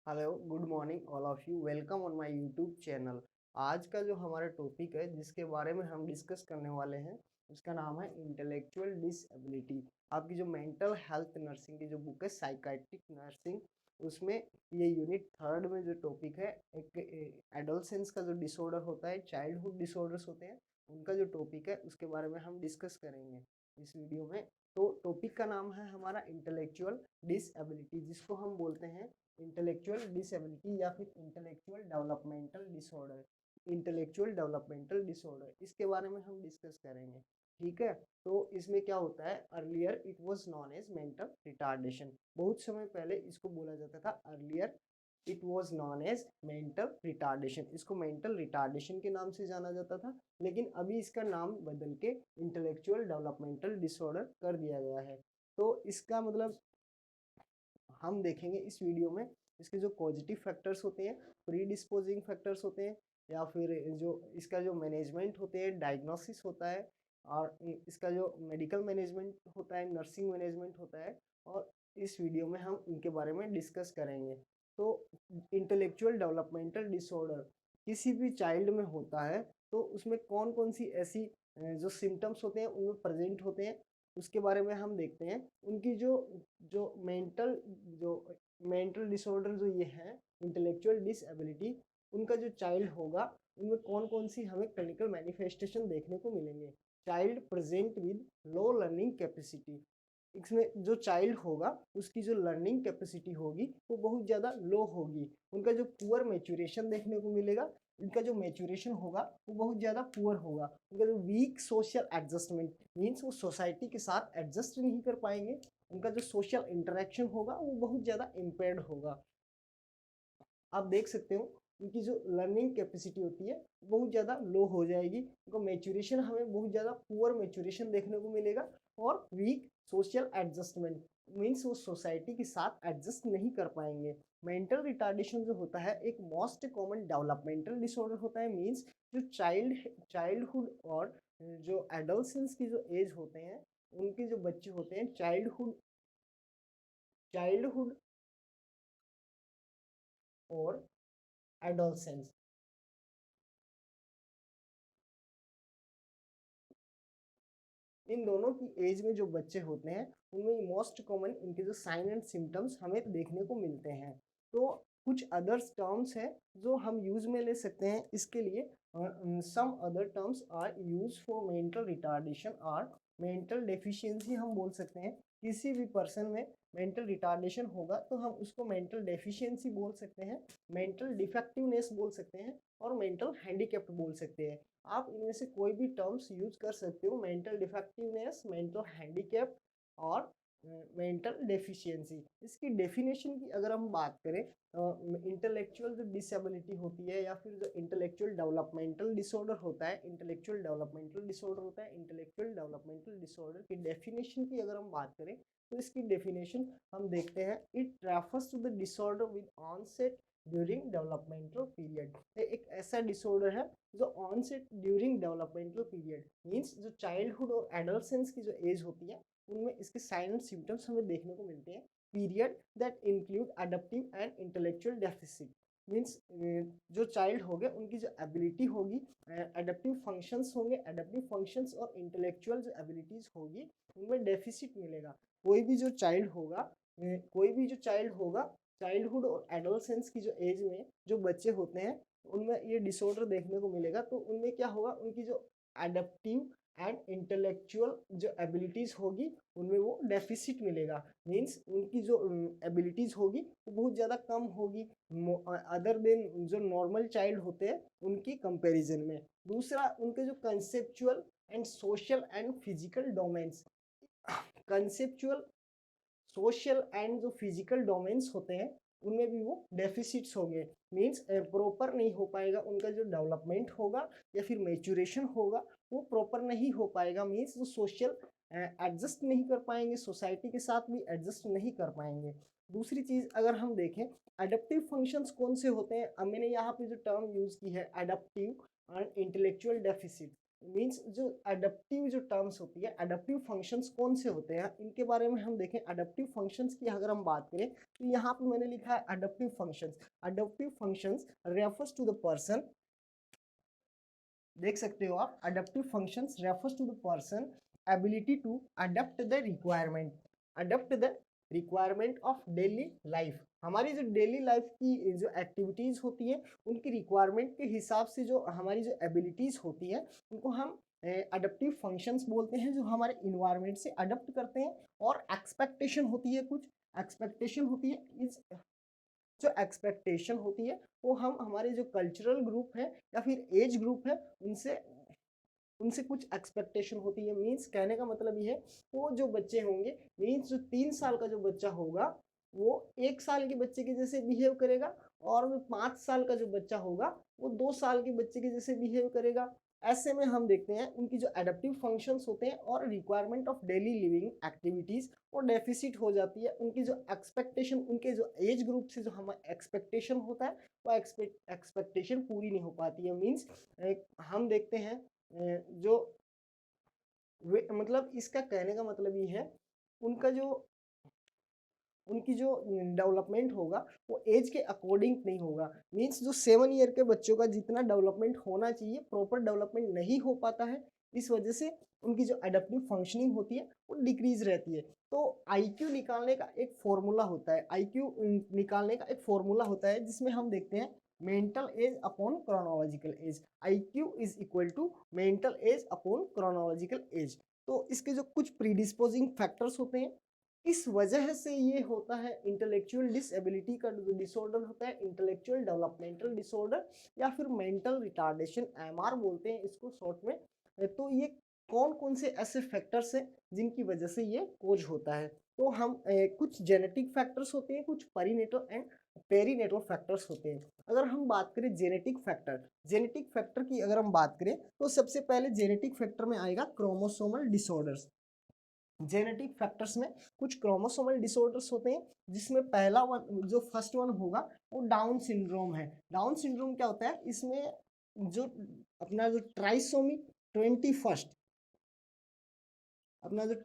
Hello, good morning all of you. Welcome on my YouTube channel. आज का जो हमारा टॉपिक है जिसके बारे में हम डिस्कस करने वाले हैं उसका नाम है इंटेलेक्चुअल डिसएबिलिटी। आपकी जो मेंटल हेल्थ नर्सिंग की जो बुक है साइकाइट्रिक नर्सिंग, उसमें ये यूनिट थर्ड में जो टॉपिक है एक एडोलसेंस का जो डिसऑर्डर होता है, चाइल्डहुड डिसऑर्डर्स होते हैं, उनका जो टॉपिक है उसके बारे में हम डिस्कस करेंगे इस वीडियो में। तो टॉपिक का नाम है हमारा इंटेलेक्चुअल डिसएबिलिटी, जिसको हम बोलते हैं इंटेलेक्चुअल डिसेबिलिटी या फिर intellectual developmental disorder. Intellectual developmental disorder इसके बारे में हम डिस्कस करेंगे। ठीक है, तो इसमें क्या होता है, earlier it was known as mental retardation. बहुत समय पहले इसको बोला जाता था, earlier it was known as mental retardation, इसको मेंटल रिटार्डेशन के नाम से जाना जाता था। लेकिन अभी इसका नाम बदल के इंटेलेक्चुअल डेवलपमेंटल डिसऑर्डर कर दिया गया है। तो इसका मतलब हम देखेंगे इस वीडियो में इसके जो पॉजिटिव फैक्टर्स होते हैं, प्री डिस्पोजिंग फैक्टर्स होते हैं, या फिर जो इसका जो मैनेजमेंट होते हैं, डायग्नोसिस होता है, और इसका जो मेडिकल मैनेजमेंट होता है, नर्सिंग मैनेजमेंट होता है, और इस वीडियो में हम इनके बारे में डिस्कस करेंगे। तो इंटेलेक्चुअल डेवलपमेंटल डिसऑर्डर किसी भी चाइल्ड में होता है, तो उसमें कौन कौन सी ऐसी जो सिम्टम्स होते हैं उनमें प्रेजेंट होते हैं, उसके बारे में हम देखते हैं। उनकी जो जो जो मेंटल डिसऑर्डर जो ये है, इंटेलेक्चुअल डिसएबिलिटी, उनका जो चाइल्ड होगा उनमें कौन कौन सी हमें क्लिनिकल मैनिफेस्टेशन देखने को मिलेंगे। Child present with low learning capacity, इसमें जो चाइल्ड होगा उसकी जो लर्निंग कैपेसिटी होगी वो बहुत ज़्यादा लो होगी। उनका जो पुअर मेचुरेशन देखने को मिलेगा, उनका जो मेचुरेशन होगा वो बहुत ज़्यादा पुअर होगा। उनका जो वीक सोशल एडजस्टमेंट मीन्स वो सोसाइटी के साथ एडजस्ट नहीं कर पाएंगे। उनका जो सोशल इंटरेक्शन होगा वो बहुत ज़्यादा इम्पेयर्ड होगा। आप देख सकते हो उनकी जो लर्निंग कैपेसिटी होती है बहुत ज़्यादा लो हो जाएगी। उनका मेचुरेशन हमें बहुत ज़्यादा पुअर मेचुरेशन देखने को मिलेगा, और वीक सोशल एडजस्टमेंट मीन्स वो सोसाइटी के साथ एडजस्ट नहीं कर पाएंगे। मेंटल रिटार्डेशन जो होता है एक मोस्ट कॉमन डेवलपमेंटल डिसऑर्डर होता है। मीन्स जो चाइल्डहुड और जो एडोलसेंस की जो एज होते हैं, उनके जो बच्चे होते हैं, चाइल्डहुड और एडोलसेंस, इन दोनों की एज में जो बच्चे होते हैं उनमें मोस्ट कॉमन इनके जो साइन एंड सिम्टम्स हमें देखने को मिलते हैं। तो कुछ अदर्स टर्म्स हैं जो हम यूज में ले सकते हैं इसके लिए। Some other terms are use for mental retardation और मेंटल डेफिशिएंसी, हम बोल सकते हैं किसी भी पर्सन में मेंटल रिटार्डेशन होगा तो हम उसको मेंटल डेफिशिएंसी बोल सकते हैं, मेंटल डिफेक्टिवनेस बोल सकते हैं, और मेंटल हैंडीकैप्ड बोल सकते हैं। आप इनमें से कोई भी टर्म्स यूज कर सकते हो, मेंटल डिफेक्टिवनेस, मेंटल हैंडीकैप और मेंटल डेफिशिएंसी। इसकी डेफिनेशन की अगर हम बात करें, इंटेलेक्चुअल जो डिसेबिलिटी होती है या फिर जो इंटेलेक्चुअल डेवलपमेंटल डिसऑर्डर होता है, इंटेलेक्चुअल डेवलपमेंटल डिसऑर्डर होता है, इंटेलेक्चुअल डेवलपमेंटल डिसऑर्डर की डेफिनेशन की अगर हम बात करें तो इसकी डेफिनेशन हम देखते हैं, it refers to the disorder with onset during developmental period. एक ऐसा डिसऑर्डर है जो onset during developmental period means जो चाइल्डहुड और एडोलसेंस की जो एज होती है उनमें इसके साइन एंड सिम्टम्स हमें देखने को मिलते हैं। Period that include adaptive and intellectual deficit means जो चाइल्ड हो गए उनकी जो एबिलिटी होगी, एडप्टिव फंक्शंस होंगे, एडप्टिव फंक्शंस और इंटेलेक्चुअल जो एबिलिटीज होगी उनमें डेफिसिट मिलेगा। कोई भी जो चाइल्ड होगा, कोई भी जो चाइल्ड होगा, चाइल्डहुड और एडोलसेंस की जो एज में जो बच्चे होते हैं उनमें ये डिसऑर्डर देखने को मिलेगा। तो उनमें क्या होगा, उनकी जो एडप्टिव एंड इंटेलेक्चुअल जो एबिलिटीज होगी उनमें वो डेफिसिट मिलेगा। मीन्स उनकी जो एबिलिटीज होगी वो बहुत ज़्यादा कम होगी अदर देन जो नॉर्मल चाइल्ड होते हैं उनकी कंपैरिजन में। दूसरा, उनके जो conceptual and social and physical domains, conceptual, social and जो फिजिकल डोमेन्स होते हैं उनमें भी वो डेफिसिट्स होंगे। मीन्स प्रॉपर नहीं हो पाएगा उनका जो डेवलपमेंट होगा या फिर मेचुरेशन होगा वो प्रॉपर नहीं हो पाएगा। मीन्स जो सोशल एडजस्ट नहीं कर पाएंगे, सोसाइटी के साथ भी एडजस्ट नहीं कर पाएंगे। दूसरी चीज़ अगर हम देखें, अडप्टिव फंक्शंस कौन से होते हैं, मैंने यहाँ पे जो टर्म यूज़ की है adaptive and intellectual deficit, means जो अडप्टिव जो टर्म्स होती है, अडप्टिव फंक्शंस कौन से होते हैं इनके बारे में हम देखें। अडप्टिव फंक्शंस की अगर हम बात करें तो यहाँ पे मैंने लिखा है adaptive functions. Adaptive functions refers to the person, देख सकते हो आप, adaptive functions refers to the person ability to adapt the requirement, adapt the requirement of daily life. हमारी जो डेली लाइफ की जो एक्टिविटीज होती है उनकी रिक्वायरमेंट के हिसाब से जो हमारी जो एबिलिटीज होती है उनको हम अडप्टिव फंक्शंस बोलते हैं, जो हमारे इन्वायरमेंट से अडप्ट करते हैं। और एक्सपेक्टेशन होती है, कुछ एक्सपेक्टेशन होती है, इस जो एक्सपेक्टेशन होती है वो हम हमारे जो कल्चरल ग्रुप है या फिर एज ग्रुप है उनसे उनसे कुछ एक्सपेक्टेशन होती है। मीन्स कहने का मतलब ये है, वो जो बच्चे होंगे, मीन्स जो 3 साल का जो बच्चा होगा वो 1 साल के बच्चे के जैसे बिहेव करेगा, और जो 5 साल का जो बच्चा होगा वो 2 साल के बच्चे के जैसे बिहेव करेगा। ऐसे में हम देखते हैं उनकी जो एडेप्टिव फंक्शंस होते हैं और requirement of daily living activities वो डेफिसिट हो जाती है। उनकी जो एक्सपेक्टेशन, उनके जो एज ग्रुप से जो हम एक्सपेक्टेशन होता है वो एक्सपेक्टेशन पूरी नहीं हो पाती है। मीन्स हम देखते हैं जो मतलब इसका कहने का मतलब ये है, उनका जो उनकी जो डेवलपमेंट होगा वो एज के अकॉर्डिंग नहीं होगा। मीन्स जो 7 ईयर के बच्चों का जितना डेवलपमेंट होना चाहिए प्रॉपर डेवलपमेंट नहीं हो पाता है। इस वजह से उनकी जो एडेप्टिव फंक्शनिंग होती है वो डिक्रीज रहती है। तो आईक्यू निकालने का एक फॉर्मूला होता है, आईक्यू निकालने का एक फॉर्मूला होता है जिसमें हम देखते हैं mental age upon chronological age. IQ is equal to mental age upon chronological age. तो इसके जो कुछ प्रीडिस्पोजिंग फैक्टर्स होते हैं, इस वजह से ये होता है इंटेलेक्चुअल डिसएबिलिटी का जो डिसऑर्डर होता है, इंटेलेक्चुअल डेवलपमेंटल डिसऑर्डर या फिर मेंटल रिटार्डेशन, एमआर बोलते हैं इसको शॉर्ट में। तो ये कौन कौन से ऐसे फैक्टर्स हैं जिनकी वजह से ये कोज होता है। तो हम कुछ जेनेटिक फैक्टर्स होते हैं, कुछ पेरीनेटल एंड पेरीनेटल फैक्टर्स होते हैं। अगर हम बात करें जेनेटिक फैक्टर की अगर हम बात करें तो सबसे पहले जेनेटिक फैक्टर में आएगा क्रोमोसोमल डिसऑर्डर्स। जेनेटिक फैक्टर्स में कुछ क्रोमोसोमल डिसऑर्डर्स होते हैं, जिसमें पहला वन, जो फर्स्ट वन होगा वो डाउन सिंड्रोम है। डाउन सिंड्रोम क्या होता है, इसमें जो अपना जो ट्राइसोमी 21, अपना जो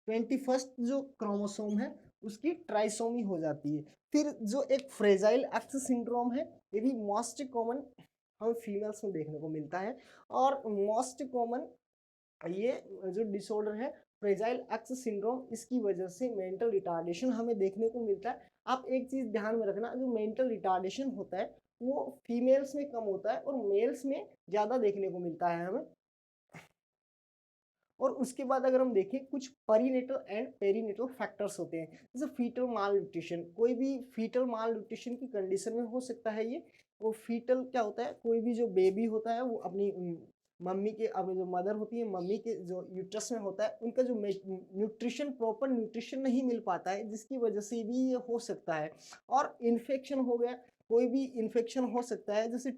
21 जो क्रोमोसोम है उसकी ट्राइसोमी हो जाती है। फिर जो एक फ्रेजाइल एक्स सिंड्रोम है, ये भी मोस्ट कॉमन हमें फीमेल्स में देखने को मिलता है। और मोस्ट कॉमन ये जो डिसऑर्डर है फ्रेजाइल एक्स सिंड्रोम, इसकी वजह से मेंटल रिटार्डेशन हमें देखने को मिलता है। आप एक चीज ध्यान में रखना, जो मेंटल रिटार्डेशन होता है वो फीमेल्स में कम होता है और मेल्स में ज्यादा देखने को मिलता है हमें। और उसके बाद अगर हम देखें कुछ परीनेटल एंड पेरीनेटल फैक्टर्स होते हैं, जैसे फीटल माल न्यूट्रिशन। कोई भी फीटल माल न्यूट्रिशन की कंडीशन में हो सकता है ये। वो फीटल क्या होता है, कोई भी जो बेबी होता है वो अपनी मम्मी के, अपनी जो मदर होती है मम्मी के जो यूट्रस में होता है, उनका जो न्यूट्रिशन, प्रॉपर न्यूट्रिशन नहीं मिल पाता है, जिसकी वजह से भी ये हो सकता है। और इन्फेक्शन हो गया, कोई भी इन्फेक्शन हो सकता है, जैसे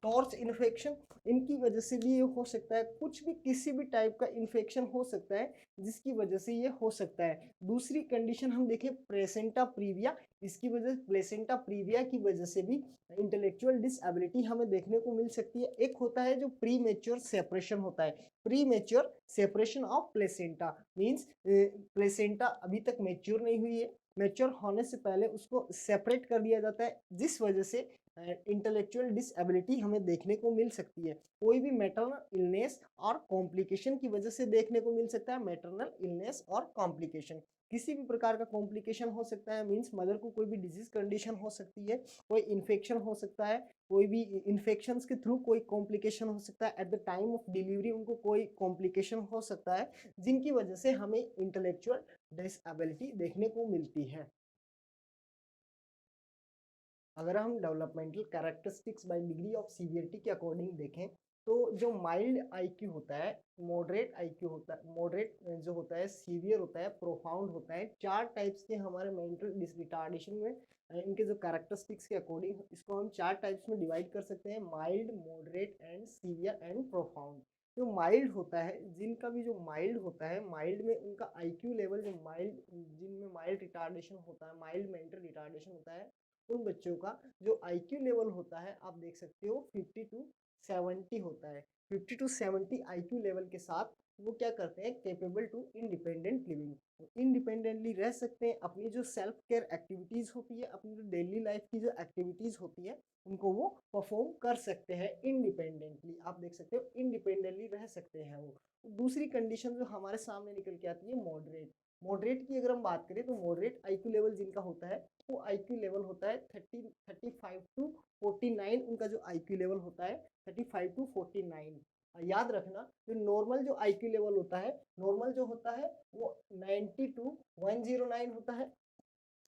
टॉर्च इन्फेक्शन, इनकी वजह से भी ये हो सकता है। कुछ भी किसी भी टाइप का इन्फेक्शन हो सकता है जिसकी वजह से ये हो सकता है। दूसरी कंडीशन हम देखें प्लेसेंटा प्रीविया, इसकी वजह प्लेसेंटा प्रीविया की वजह से भी इंटेलेक्चुअल डिसएबिलिटी हमें देखने को मिल सकती है। एक होता है जो प्री मेच्योर सेपरेशन होता है, pre mature separation of placenta. Means placenta अभी तक मेच्योर नहीं हुई है, मेच्योर होने से पहले उसको सेपरेट कर दिया जाता है, जिस वजह से इंटेलेक्चुअल डिसएबिलिटी हमें देखने को मिल सकती है। कोई भी मैटरनल इलनेस और कॉम्प्लिकेशन की वजह से देखने को मिल सकता है। मैटरनल इलनेस और कॉम्प्लिकेशन, किसी भी प्रकार का कॉम्प्लिकेशन हो सकता है। मीन्स मदर को कोई भी डिजीज कंडीशन हो सकती है, कोई इन्फेक्शन हो सकता है, कोई भी इन्फेक्शन के थ्रू कोई कॉम्प्लिकेशन हो सकता है। At the time of delivery उनको कोई कॉम्प्लिकेशन हो सकता है, जिनकी वजह से हमें इंटेलेक्चुअल डिसएबिलिटी देखने को मिलती है। अगर हम developmental characteristics bye degree of severity के अकॉर्डिंग देखें तो जो माइल्ड आईक्यू होता है, मॉडरेट आईक्यू होता है, मॉडरेट जो होता है, सीवियर होता है, प्रोफाउंड होता है, 4 टाइप्स के हमारे मेंटल रिटार्डेशन में इनके जो कैरेक्टरिस्टिक्स के अकॉर्डिंग इसको हम 4 टाइप्स में डिवाइड कर सकते हैं, mild, moderate and severe and profound. जो माइल्ड होता है, जिनका भी जो माइल्ड होता है, माइल्ड में उनका आईक्यू लेवल जो माइल्ड, जिनमें माइल्ड रिटार्डेशन होता है, माइल्ड मेंटल रिटार्डेशन होता है, उन बच्चों का जो IQ लेवल होता है आप देख सकते हो 50 to 70 होता है। 50 to 70 IQ लेवल के साथ वो क्या करते हैं, capable to independent living, independently रह सकते हैं। अपनी जो सेल्फ केयर एक्टिविटीज होती है, अपनी जो डेली लाइफ की जो एक्टिविटीज होती है, उनको वो परफॉर्म कर सकते हैं इंडिपेंडेंटली। आप देख सकते हो इंडिपेंडेंटली रह सकते हैं वो। दूसरी कंडीशन जो हमारे सामने निकल के आती है मॉडरेट। मॉडरेट की अगर हम बात करें तो मॉडरेट IQ लेवल जिनका होता है वो IQ लेवल होता है 35 टू 49। उनका जो IQ लेवल होता है 35 टू 49। याद रखना जो नॉर्मल जो IQ लेवल होता है, नॉर्मल जो होता है वो 90 टू 109 होता है।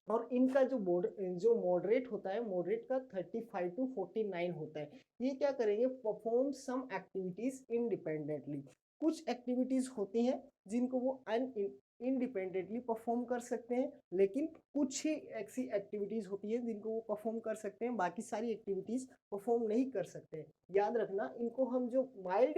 और इनका जो मॉडरेट होता है, मॉडरेट का 35 टू 49 होता है। ये क्या करेंगे, परफॉर्म सम एक्टिविटीज इंडिपेंडेंटली। कुछ एक्टिविटीज होती हैं जिनको वो इंडिपेंडेंटली परफॉर्म कर सकते हैं, लेकिन कुछ ही ऐसी एक्टिविटीज होती है जिनको वो परफॉर्म कर सकते हैं, बाकी सारी एक्टिविटीज परफॉर्म नहीं कर सकते। याद रखना इनको हम जो माइल्ड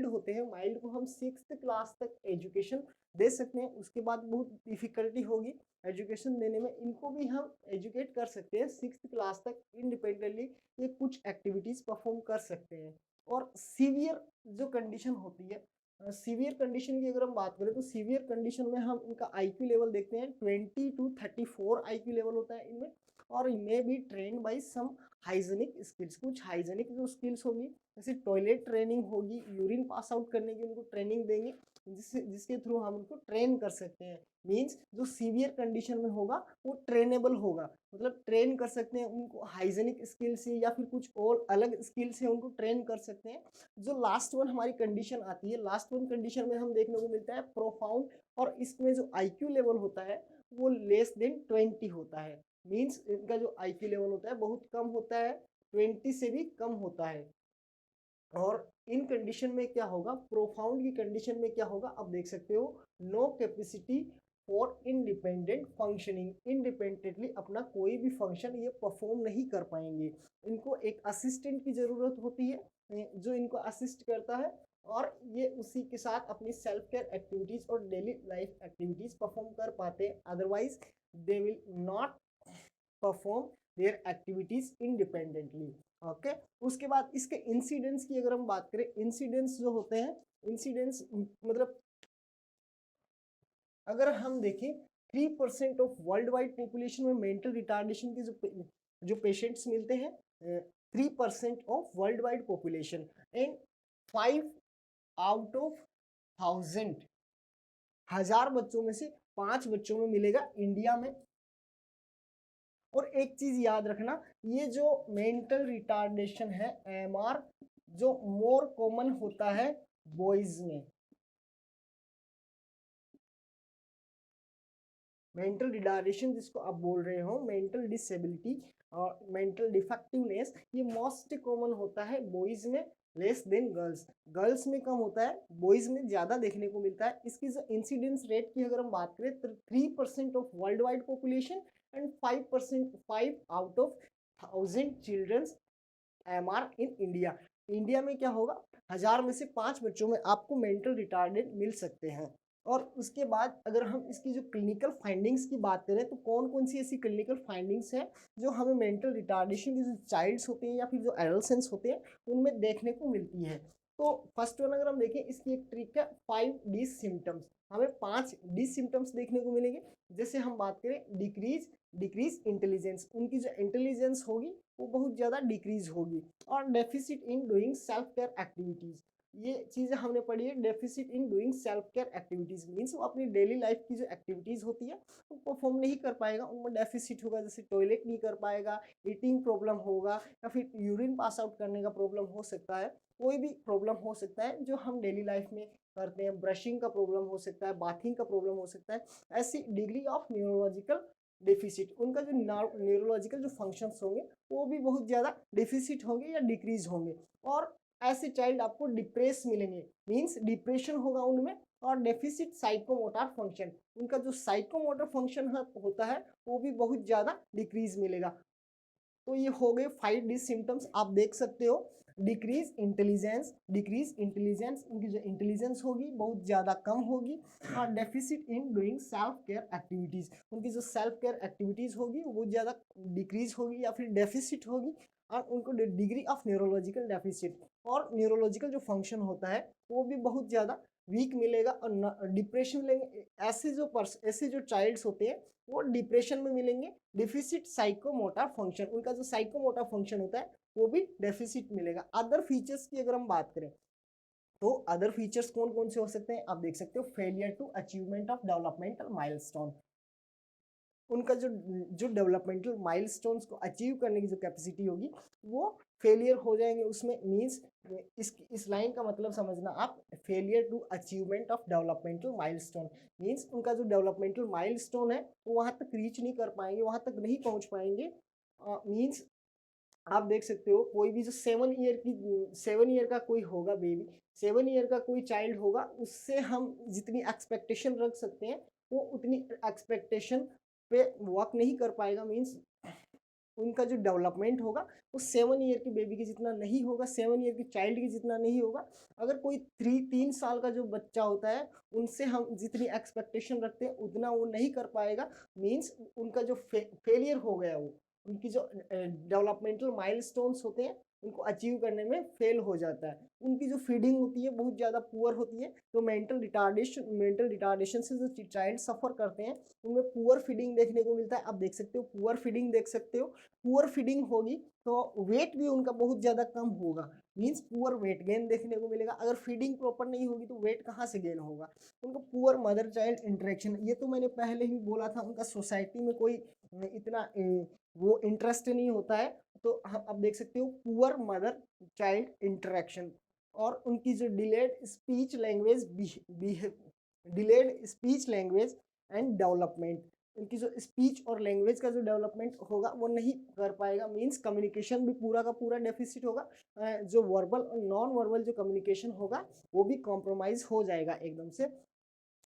होते हैं, माइल्ड को हम 6th क्लास तक एजुकेशन दे सकते हैं। उसके बाद बहुत डिफिकल्टी होगी एजुकेशन देने में। इनको भी हम एजुकेट कर सकते हैं 6th क्लास तक इंडिपेंडेंटली, ये कुछ एक्टिविटीज परफॉर्म कर सकते हैं। और सीवियर जो कंडीशन होती है, सीवियर कंडीशन की अगर हम बात करें तो सीवियर कंडीशन में हम इनका IQ लेवल देखते हैं 20 टू 34 IQ लेवल होता है इनमें। और may be trained by some hygienic skills, कुछ हाइजेनिक जो स्किल्स होगी, जैसे टॉयलेट ट्रेनिंग होगी, यूरिन पास आउट करने की उनको ट्रेनिंग देंगे, जिसके थ्रू हम उनको ट्रेन कर सकते हैं। मीन्स जो सीवियर कंडीशन में होगा वो ट्रेनेबल होगा, मतलब ट्रेन कर सकते हैं उनको हाइजेनिक स्किल से या फिर कुछ और अलग स्किल से उनको ट्रेन कर सकते हैं। जो लास्ट वन हमारी कंडीशन आती है, लास्ट वन कंडीशन में हम देखने को मिलता है प्रोफाउंड, और इसमें जो IQ लेवल होता है वो लेस देन 20 होता है। मीन्स इनका जो IQ लेवल होता है बहुत कम होता है, 20 से भी कम होता है। और इन कंडीशन में क्या होगा, प्रोफाउंड की कंडीशन में क्या होगा, आप देख सकते हो no capacity for independent functioning, independently अपना कोई भी फंक्शन ये परफॉर्म नहीं कर पाएंगे। इनको एक असिस्टेंट की जरूरत होती है जो इनको असिस्ट करता है, और ये उसी के साथ अपनी सेल्फ केयर एक्टिविटीज और डेली लाइफ एक्टिविटीज परफॉर्म कर पाते हैं। Otherwise they will not perform their activities independently. Okay, उसके बाद इसके इंसिडेंट्स की अगर हम बात करें, इंसिडेंट्स जो होते हैं, इंसिडेंट्स मतलब अगर हम देखें 3% ऑफ वर्ल्ड वाइड पॉपुलेशन में मेंटल रिटार्डेशन के जो पेशेंट्स मिलते हैं, 3% of world wide population, and 5 out of 1000 बच्चों में से 5 बच्चों में मिलेगा इंडिया में। और एक चीज याद रखना, ये जो मेंटल रिटार्डेशन है MR, जो मोर कॉमन होता है बॉयज में। मेंटल रिटार्डेशन जिसको आप बोल रहे हो, मेंटल डिसेबिलिटी और मेंटल डिफेक्टिवनेस, ये मोस्ट कॉमन होता है बॉयज में, लेस देन गर्ल्स। गर्ल्स में कम होता है, बॉयज में ज्यादा देखने को मिलता है। इसकी जो इंसिडेंस रेट की अगर हम बात करें तो 3% of world wide population and 5%, 5 out of 1000 childrens MR in India. India में क्या होगा, 1000 में से 5 बच्चों में आपको मेंटल रिटार्डेड मिल सकते हैं। और उसके बाद अगर हम इसकी जो क्लिनिकल फाइंडिंग्स की बात करें तो कौन कौन सी ऐसी क्लिनिकल फाइंडिंग्स हैं जो हमें मेंटल रिटार्डेशन के जो चाइल्ड्स होते हैं या फिर जो एडोलसेंट्स होते हैं उनमें देखने को मिलती है। तो फर्स्ट वन अगर हम देखें, इसकी एक ट्रिक है 5D सिम्टम्स। हमें 5D सिम्टम्स देखने को मिलेंगे। जैसे हम बात करें डिक्रीज इंटेलिजेंस, उनकी जो इंटेलिजेंस होगी वो बहुत ज़्यादा डिक्रीज होगी। और deficit in doing self care activities, ये चीज़ें हमने पढ़ी है। Deficit in doing self care activities means वो अपनी डेली लाइफ की जो एक्टिविटीज़ होती है वो परफॉर्म नहीं कर पाएगा, उनमें डेफिसिट होगा। जैसे टॉयलेट नहीं कर पाएगा, ईटिंग प्रॉब्लम होगा, या फिर यूरिन पास आउट करने का प्रॉब्लम हो सकता है। कोई भी प्रॉब्लम हो सकता है जो हम डेली लाइफ में करते हैं, ब्रशिंग का प्रॉब्लम हो सकता है, बाथिंग का प्रॉब्लम हो सकता है। ऐसी डिग्री ऑफ न्यूरोलॉजिकल डिफिसिट, उनका जो न्यूरोलॉजिकल जो फंक्शंस होंगे वो भी बहुत ज़्यादा डिफिसिट होंगे या डिक्रीज होंगे। और ऐसे चाइल्ड आपको डिप्रेस मिलेंगे, मीन्स डिप्रेशन होगा उनमें। और डेफिसिट साइकोमोटर फंक्शन, उनका जो साइकोमोटर फंक्शन होता है वो भी बहुत ज़्यादा डिक्रीज मिलेगा। तो ये हो गए 5D सिम्टम्स। आप देख सकते हो, डिक्रीज इंटेलिजेंस, उनकी जो इंटेलिजेंस होगी बहुत ज़्यादा कम होगी। और deficit in doing self care activities, उनकी जो सेल्फ केयर एक्टिविटीज़ होगी वो ज़्यादा डिक्रीज होगी या फिर डेफिसिट होगी। और उनको डिग्री ऑफ न्यूरोलॉजिकल डेफिसिट, और न्यूरोलॉजिकल जो फंक्शन होता है वो भी बहुत ज़्यादा वीक मिलेगा। और डिप्रेशन मिलेंगे, ऐसे जो चाइल्ड्स होते हैं वो डिप्रेशन में मिलेंगे। डिफिसिट साइकोमोटर फंक्शन, उनका जो साइकोमोटर फंक्शन होता है वो भी डेफिसिट मिलेगा। अदर फीचर्स की अगर हम बात करें तो अदर फीचर्स कौन कौन से हो सकते हैं, आप देख सकते हो, failure to achievement of developmental milestone, उनका जो डेवलपमेंटल माइलस्टोन्स को अचीव करने की जो कैपेसिटी होगी वो फेलियर हो जाएंगे उसमें। मींस इस लाइन का मतलब समझना आप, failure to achievement of developmental milestone means उनका जो डेवलपमेंटल माइलस्टोन है वो वहां तक रीच नहीं कर पाएंगे, वहां तक नहीं पहुंच पाएंगे। मींस आप देख सकते हो, कोई भी जो 7 ईयर का कोई होगा बेबी, 7 ईयर का कोई चाइल्ड होगा, उससे हम जितनी एक्सपेक्टेशन रख सकते हैं वो उतनी एक्सपेक्टेशन पे वर्क नहीं कर पाएगा। मीन्स उनका जो डेवलपमेंट होगा वो 7 ईयर की बेबी के जितना नहीं होगा, 7 ईयर की चाइल्ड के जितना नहीं होगा। अगर कोई 3 साल का जो बच्चा होता है उनसे हम जितनी एक्सपेक्टेशन रखते हैं उतना वो नहीं कर पाएगा। मीन्स उनका जो फेलियर हो गया, वो उनकी जो डेवलपमेंटल माइलस्टोन्स होते हैं उनको अचीव करने में फेल हो जाता है। उनकी जो फीडिंग होती है बहुत ज़्यादा पुअर होती है। तो मेंटल रिटार्डेशन से जो चाइल्ड सफ़र करते हैं उनमें पुअर फीडिंग देखने को मिलता है। आप देख सकते हो, पुअर फीडिंग देख सकते हो, पुअर फीडिंग होगी तो वेट भी उनका बहुत ज़्यादा कम होगा। मीन्स पुअर वेट गेन देखने को मिलेगा। अगर फीडिंग प्रॉपर नहीं होगी तो वेट कहाँ से गेन होगा। उनको पुअर मदर चाइल्ड इंटरेक्शन, ये तो मैंने पहले ही बोला था, उनका सोसाइटी में कोई इतना वो इंटरेस्ट नहीं होता है। तो आप देख सकते हो पुअर मदर चाइल्ड इंटरेक्शन। और उनकी जो delayed speech language and development, उनकी जो स्पीच और लैंग्वेज का जो डेवलपमेंट होगा वो नहीं कर पाएगा। मींस कम्युनिकेशन भी पूरा का पूरा डेफिसिट होगा। जो वर्बल और नॉन वर्बल जो कम्युनिकेशन होगा वो भी कॉम्प्रोमाइज हो जाएगा एकदम से।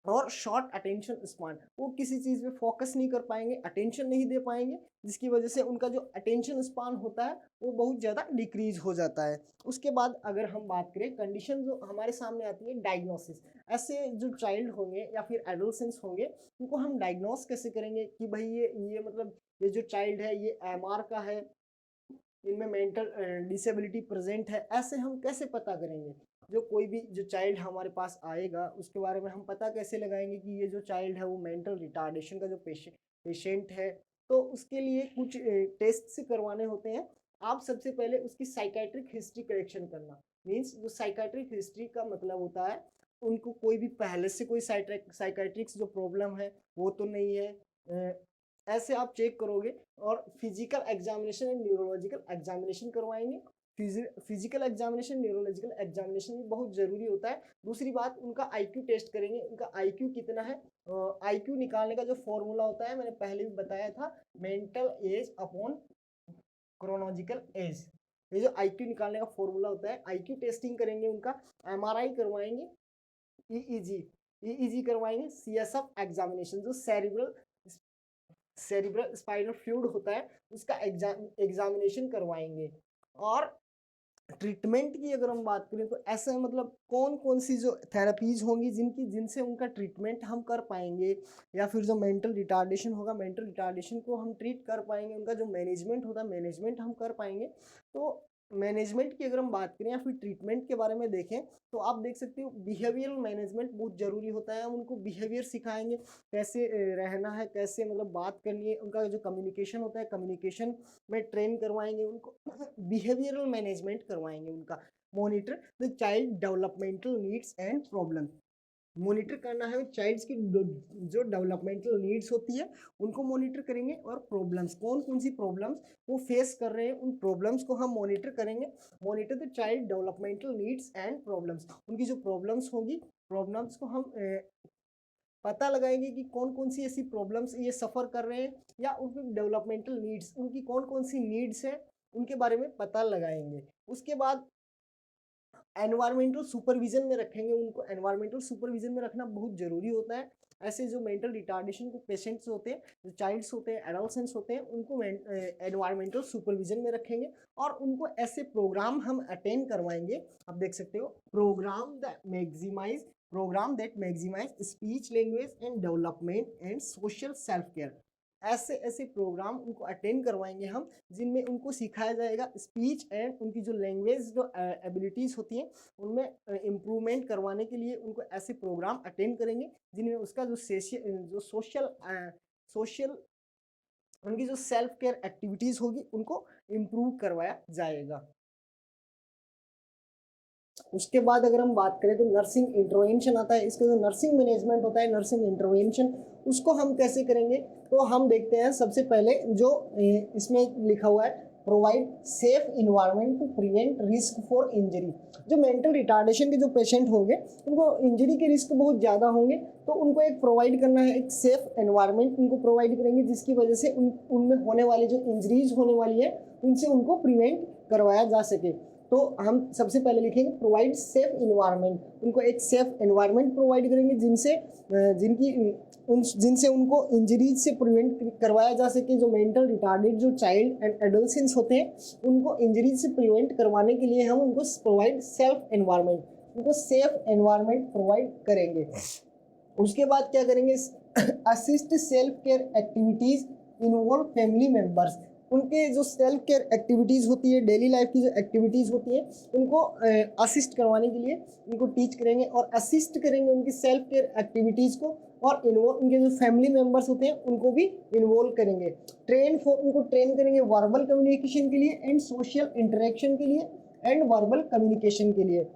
और शॉर्ट अटेंशन स्पान, वो किसी चीज़ पे फोकस नहीं कर पाएंगे, अटेंशन नहीं दे पाएंगे, जिसकी वजह से उनका जो अटेंशन स्पान होता है वो बहुत ज़्यादा डिक्रीज हो जाता है। उसके बाद अगर हम बात करें कंडीशन जो हमारे सामने आती है डायग्नोसिस, ऐसे जो चाइल्ड होंगे या फिर एडोलसेंस होंगे उनको हम डायग्नोस कैसे करेंगे कि भाई ये मतलब ये जो चाइल्ड है ये एमआर का है, इनमें मेंटल डिसेबिलिटी प्रेजेंट है, ऐसे हम कैसे पता करेंगे। जो कोई भी जो चाइल्ड हमारे पास आएगा उसके बारे में हम पता कैसे लगाएंगे कि ये जो चाइल्ड है वो मेंटल रिटार्डेशन का जो पेशेंट है। तो उसके लिए कुछ टेस्ट करवाने होते हैं। आप सबसे पहले उसकी साइकेट्रिक हिस्ट्री कलेक्शन करना। मीन्स जो साइकेट्रिक हिस्ट्री का मतलब होता है उनको कोई भी पहले से कोई साइकेट्रिक्स जो प्रॉब्लम है वो तो नहीं है, ऐसे आप चेक करोगे। और physical examination and neurological examination करवाएंगे। फिजिकल एग्जामिनेशन न्यूरोलॉजिकल एग्जामिनेशन भी बहुत ज़रूरी होता है। दूसरी बात, उनका आईक्यू टेस्ट करेंगे, उनका आईक्यू कितना है। आईक्यू निकालने का जो फॉर्मूला होता है मैंने पहले भी बताया था, mental age upon chronological as. ये जो आईक्यू निकालने का फॉर्मूला होता है, आईक्यू टेस्टिंग करेंगे, उनका एमआरआई करवाएंगे, ईईजी करवाएंगे, सीएसएफ एग्जामिनेशन जो सेरिब्रल स्पाइनल फ्लूइड होता है उसका एग्जामिनेशन करवाएंगे। और ट्रीटमेंट की अगर हम बात करें तो ऐसे मतलब कौन कौन सी जो थेरेपीज होंगी जिनसे उनका ट्रीटमेंट हम कर पाएंगे, या फिर जो मेंटल रिटार्डेशन होगा मेंटल रिटार्डेशन को हम ट्रीट कर पाएंगे, उनका जो मैनेजमेंट होता है मैनेजमेंट हम कर पाएंगे। तो मैनेजमेंट की अगर हम बात करें या फिर ट्रीटमेंट के बारे में देखें तो आप देख सकते हो बिहेवियरल मैनेजमेंट बहुत ज़रूरी होता है। हम उनको बिहेवियर सिखाएंगे, कैसे रहना है, कैसे मतलब बात करनी है, उनका जो कम्युनिकेशन होता है कम्युनिकेशन में ट्रेन करवाएंगे उनको, बिहेवियरल मैनेजमेंट करवाएंगे उनका। Monitor the child developmental needs and problem, monitor करना है चाइल्ड्स की जो डेवलपमेंटल नीड्स होती है उनको मॉनिटर करेंगे। और प्रॉब्लम्स, कौन कौन सी प्रॉब्लम्स वो फेस कर रहे हैं उन प्रॉब्लम्स को हम मॉनिटर करेंगे। Monitor the child developmental needs and problems, उनकी जो प्रॉब्लम्स होगी प्रॉब्लम्स को हम पता लगाएंगे कि कौन कौन सी ऐसी प्रॉब्लम्स ये सफ़र कर रहे हैं, या उनकी डेवलपमेंटल नीड्स, उनकी कौन कौन सी नीड्स है उनके बारे में पता लगाएंगे। उसके बाद एनवायरमेंटल सुपरविजन में रखेंगे। उनको एनवायरमेंटल सुपरविजन में रखना बहुत जरूरी होता है। ऐसे जो मेंटल रिटार्डेशन के पेशेंट्स होते हैं, जो चाइल्ड्स होते हैं, एडोलसेंट्स होते हैं, उनको एनवायरमेंटल सुपरविजन में रखेंगे और उनको ऐसे प्रोग्राम हम अटेंड करवाएंगे। आप देख सकते हो, program that maximize speech language and development and social self care. ऐसे ऐसे प्रोग्राम उनको अटेंड करवाएंगे हम, जिनमें उनको सिखाया जाएगा स्पीच एंड उनकी जो लैंग्वेज जो एबिलिटीज़ होती हैं उनमें इम्प्रूवमेंट करवाने के लिए उनको ऐसे प्रोग्राम अटेंड करेंगे, जिनमें उसका जो सोशल उनकी जो सेल्फ केयर एक्टिविटीज़ होगी उनको इम्प्रूव करवाया जाएगा। उसके बाद अगर हम बात करें तो नर्सिंग इंटरवेंशन आता है। इसका जो नर्सिंग मैनेजमेंट होता है, नर्सिंग इंटरवेंशन, उसको हम कैसे करेंगे, तो हम देखते हैं सबसे पहले जो इसमें लिखा हुआ है, provide safe environment to prevent risk for injury. जो मेंटल रिटार्डेशन के जो पेशेंट होंगे उनको इंजरी के रिस्क बहुत ज़्यादा होंगे, तो उनको एक प्रोवाइड करना है, एक सेफ एनवायरनमेंट उनको प्रोवाइड करेंगे, जिसकी वजह से उनमें होने वाली जो इंजरीज होने वाली है उनसे उनको प्रिवेंट करवाया जा सके। तो हम सबसे पहले लिखेंगे प्रोवाइड सेफ इन्वायरमेंट। उनको एक सेफ इन्वायरमेंट प्रोवाइड करेंगे जिनसे उनको इंजरीज से प्रिवेंट करवाया जा सके। जो मेंटल रिटार्डेड जो चाइल्ड एंड एडोलसेंट्स होते हैं उनको इंजरीज से प्रिवेंट करवाने के लिए हम उनको प्रोवाइड सेल्फ एनवायरमेंट, उनको सेफ एनवायरमेंट प्रोवाइड करेंगे। उसके बाद क्या करेंगे, assist self care activities involve family members. उनके जो सेल्फ केयर एक्टिविटीज़ होती है, डेली लाइफ की जो एक्टिविटीज़ होती है, उनको असिस्ट करवाने के लिए उनको टीच करेंगे और असिस्ट करेंगे उनकी सेल्फ केयर एक्टिविटीज़ को, और उनके जो फैमिली मेम्बर्स होते हैं उनको भी इन्वॉल्व करेंगे। उनको ट्रेन करेंगे वर्बल कम्युनिकेशन के लिए एंड सोशल इंटरेक्शन के लिए एंड वर्बल कम्युनिकेशन के लिए।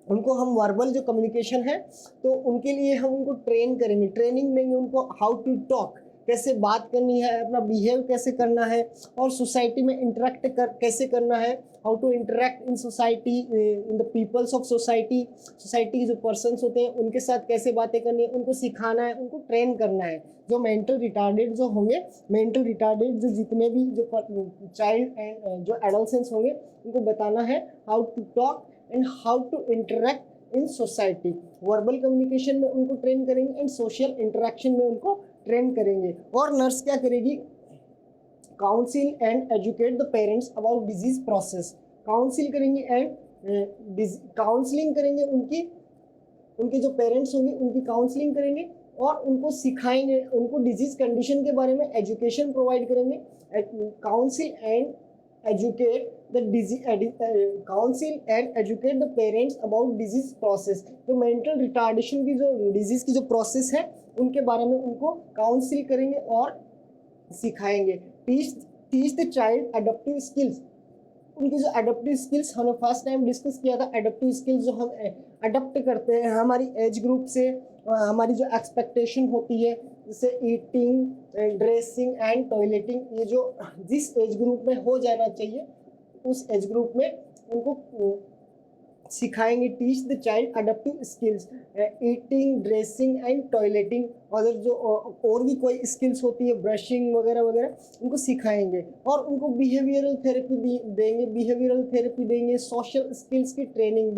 उनको हम वर्बल जो कम्युनिकेशन है तो उनके लिए हम उनको ट्रेन करेंगे, ट्रेनिंग देंगे उनको हाउ टू टॉक, कैसे बात करनी है, अपना बिहेव कैसे करना है, और सोसाइटी में इंटरेक्ट कैसे करना है, how to interact in society, in the peoples of society के जो पर्सन्स होते हैं उनके साथ कैसे बातें करनी है, उनको सिखाना है, उनको ट्रेन करना है। जो मेंटल रिटार्डेड जो होंगे, मेंटल रिटार्डेड जो जितने भी जो चाइल्ड एंड जो एडोलसेंट्स होंगे उनको बताना है how to talk and how to interact in society. Verbal communication में उनको ट्रेन करेंगे एंड सोशल इंटरेक्शन में उनको ट्रेन करेंगे। और नर्स क्या करेगी, council and educate the parents about disease process. Council करेंगे एंड काउंसलिंग करेंगे, उनके जो पेरेंट्स होंगे उनकी काउंसलिंग करेंगे और उनको सिखाएंगे, उनको डिजीज कंडीशन के बारे में एजुकेशन प्रोवाइड करेंगे। Council and educate the parents about disease process. जो मेंटल रिटार्डेशन की जो डिजीज की जो प्रोसेस है उनके बारे में उनको काउंसिल करेंगे और सिखाएंगे। Teach the child adaptive skills. उनकी जो एडप्टिव स्किल्स हमने फर्स्ट टाइम डिस्कस किया था, एडप्टिव स्किल्स जो हम अडप्ट करते हैं हमारी एज ग्रुप से, हमारी जो एक्सपेक्टेशन होती है, जैसे ईटिंग, ड्रेसिंग एंड टॉयलेटिंग, ये जो जिस एज ग्रुप में हो जाना चाहिए उस एज ग्रुप में उनको सिखाएंगे। Teach the child adaptive skills, eating, dressing and toileting, और जो और भी कोई स्किल्स होती है, ब्रशिंग वगैरह वगैरह, उनको सिखाएंगे। और उनको बिहेवियरल थेरेपी देंगे, सोशल स्किल्स की ट्रेनिंग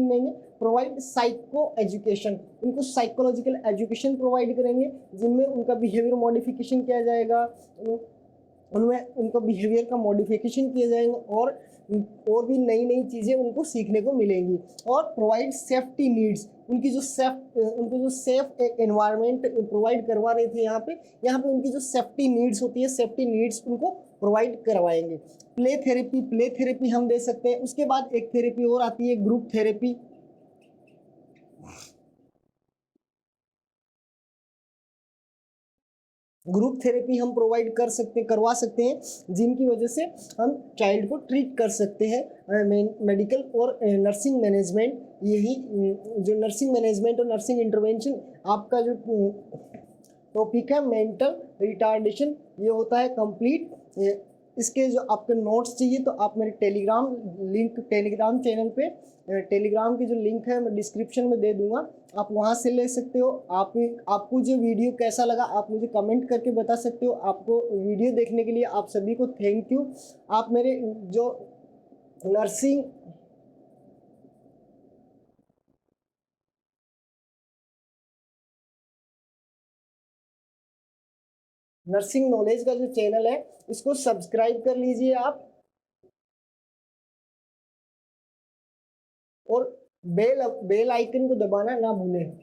देंगे, प्रोवाइड साइको एजुकेशन। उनको साइकोलॉजिकल एजुकेशन प्रोवाइड करेंगे, जिनमें उनका बिहेवियर मॉडिफिकेशन किया जाएगा, उनमें उनका बिहेवियर का मॉडिफिकेशन किया जाएगा और भी नई नई चीज़ें उनको सीखने को मिलेंगी। और प्रोवाइड सेफ्टी नीड्स। उनको जो सेफ एनवायरनमेंट प्रोवाइड करवा रहे थे यहाँ पे उनकी जो सेफ्टी नीड्स होती है, सेफ्टी नीड्स उनको प्रोवाइड करवाएंगे। प्ले थेरेपी हम दे सकते हैं। उसके बाद एक थेरेपी और आती है, ग्रुप थेरेपी। ग्रुप थेरेपी हम प्रोवाइड करवा सकते हैं, जिनकी वजह से हम चाइल्ड को ट्रीट कर सकते हैं। मेडिकल और नर्सिंग मैनेजमेंट, यही जो नर्सिंग मैनेजमेंट और नर्सिंग इंटरवेंशन आपका जो टॉपिक है मेंटल रिटार्डेशन, ये होता है कंप्लीट। इसके जो आपके नोट्स चाहिए तो आप मेरे टेलीग्राम चैनल पे, टेलीग्राम की जो लिंक है मैं डिस्क्रिप्शन में दे दूंगा, आप वहां से ले सकते हो। आपको जो वीडियो कैसा लगा आप मुझे कमेंट करके बता सकते हो। आपको वीडियो देखने के लिए आप सभी को थैंक यू। आप मेरे जो नर्सिंग नर्सिंग नॉलेज का जो चैनल है इसको सब्सक्राइब कर लीजिए आप, और बेल आइकन को दबाना ना भूलें।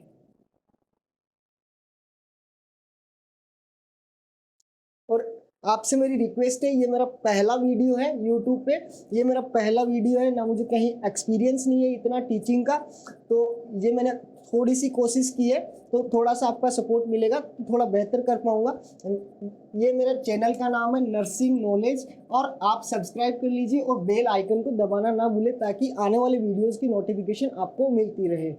और आपसे मेरी रिक्वेस्ट है, ये मेरा पहला वीडियो है यूट्यूब पे, ये मेरा पहला वीडियो है, ना मुझे कहीं एक्सपीरियंस नहीं है इतना टीचिंग का, तो ये मैंने थोड़ी सी कोशिश की है, तो थोड़ा सा आपका सपोर्ट मिलेगा तो थोड़ा बेहतर कर पाऊंगा। ये मेरे चैनल का नाम है नर्सिंग नॉलेज, और आप सब्सक्राइब कर लीजिए और बेल आइकन को दबाना ना भूलें ताकि आने वाले वीडियोज़ की नोटिफिकेशन आपको मिलती रहे।